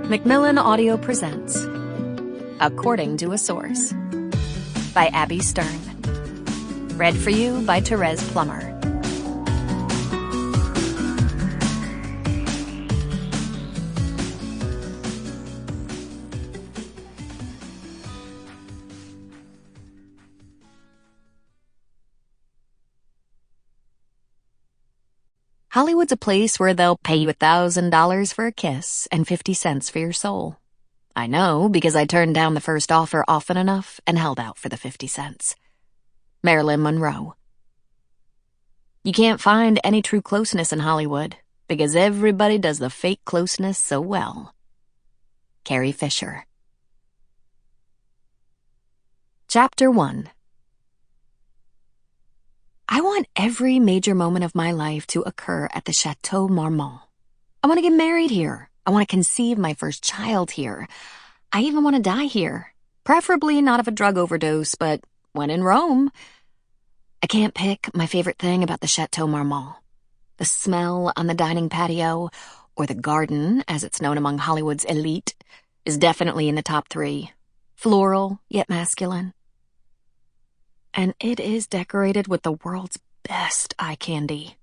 Macmillan Audio presents According to a Source by Abby Stern. Read for you by Thérèse Plummer. Hollywood's a place where they'll pay you $1,000 for a kiss and 50 cents for your soul. I know because I turned down the first offer often enough and held out for the 50 cents. Marilyn Monroe. You can't find any true closeness in Hollywood because everybody does the fake closeness so well. Carrie Fisher. Chapter 1. I want every major moment of my life to occur at the Chateau Marmont. I want to get married here. I want to conceive my first child here. I even want to die here. Preferably not of a drug overdose, but when in Rome. I can't pick my favorite thing about the Chateau Marmont. The smell on the dining patio, or the garden, as it's known among Hollywood's elite, is definitely in the top 3. Floral, yet masculine. And it is decorated with the world's best eye candy.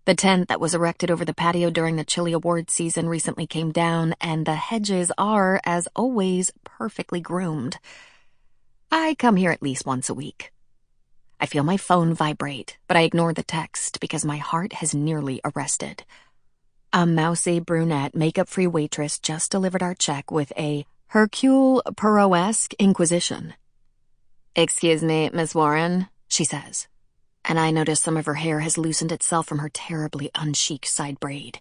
The tent that was erected over the patio during the chili award season recently came down, and the hedges are, as always, perfectly groomed. I come here at least once a week. I feel my phone vibrate, but I ignore the text because my heart has nearly arrested. A mousy brunette makeup-free waitress just delivered our check with a Hercule Poirot-esque inquisition. "Excuse me, Miss Warren," she says, and I notice some of her hair has loosened itself from her terribly unchic side braid.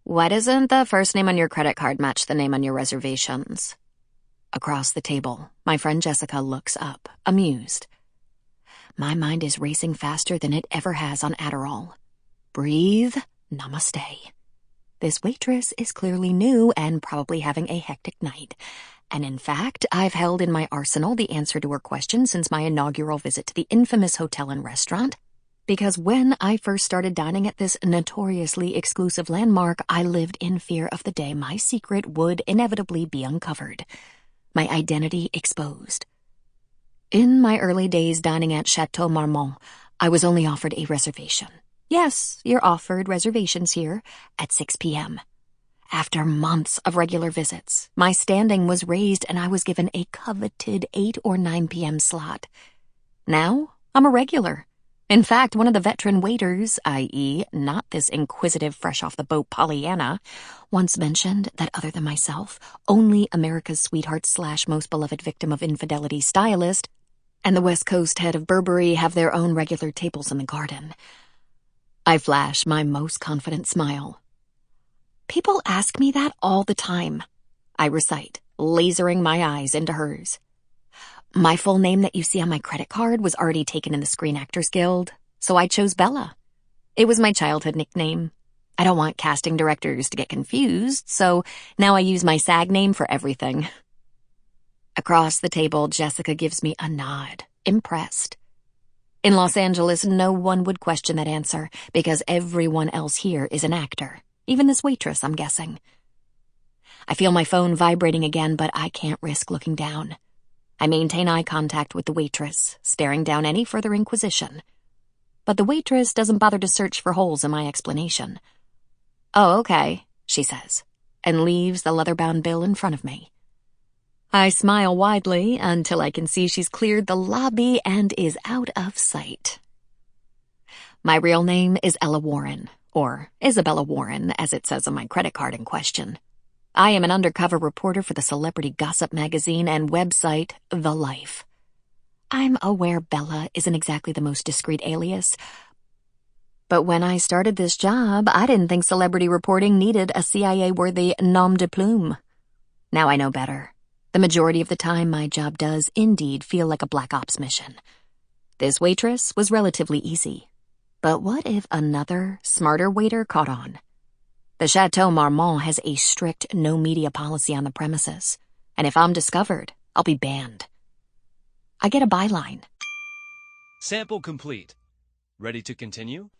"Why doesn't the first name on your credit card match the name on your reservations?" Across the table, my friend Jessica looks up, amused. My mind is racing faster than it ever has on Adderall. Breathe, namaste. This waitress is clearly new and probably having a hectic night. And in fact, I've held in my arsenal the answer to her question since my inaugural visit to the infamous hotel and restaurant, because when I first started dining at this notoriously exclusive landmark, I lived in fear of the day my secret would inevitably be uncovered, my identity exposed. In my early days dining at Chateau Marmont, I was only offered a reservation. Yes, you're offered reservations here at 6 p.m. After months of regular visits, my standing was raised and I was given a coveted 8 or 9 p.m. slot. Now, I'm a regular. In fact, one of the veteran waiters, i.e., not this inquisitive fresh-off-the-boat Pollyanna, once mentioned that other than myself, only America's sweetheart/most beloved victim of infidelity stylist and the West Coast head of Burberry have their own regular tables in the garden. I flash my most confident smile. "People ask me that all the time," I recite, lasering my eyes into hers. "My full name that you see on my credit card was already taken in the Screen Actors Guild, so I chose Bella. It was my childhood nickname. I don't want casting directors to get confused, so now I use my SAG name for everything." Across the table, Jessica gives me a nod, impressed. In Los Angeles, no one would question that answer, because everyone else here is an actor. Even this waitress, I'm guessing. I feel my phone vibrating again, but I can't risk looking down. I maintain eye contact with the waitress, staring down any further inquisition. But the waitress doesn't bother to search for holes in my explanation. "Oh, okay," she says, and leaves the leather-bound bill in front of me. I smile widely until I can see she's cleared the lobby and is out of sight. My real name is Ella Warren. Or Isabella Warren, as it says on my credit card in question. I am an undercover reporter for the celebrity gossip magazine and website The Life. I'm aware Bella isn't exactly the most discreet alias, but when I started this job, I didn't think celebrity reporting needed a CIA-worthy nom de plume. Now I know better. The majority of the time, my job does indeed feel like a black ops mission. This waitress was relatively easy. But what if another, smarter waiter caught on? The Chateau Marmont has a strict no-media policy on the premises, and if I'm discovered, I'll be banned. I get a byline. Sample complete. Ready to continue?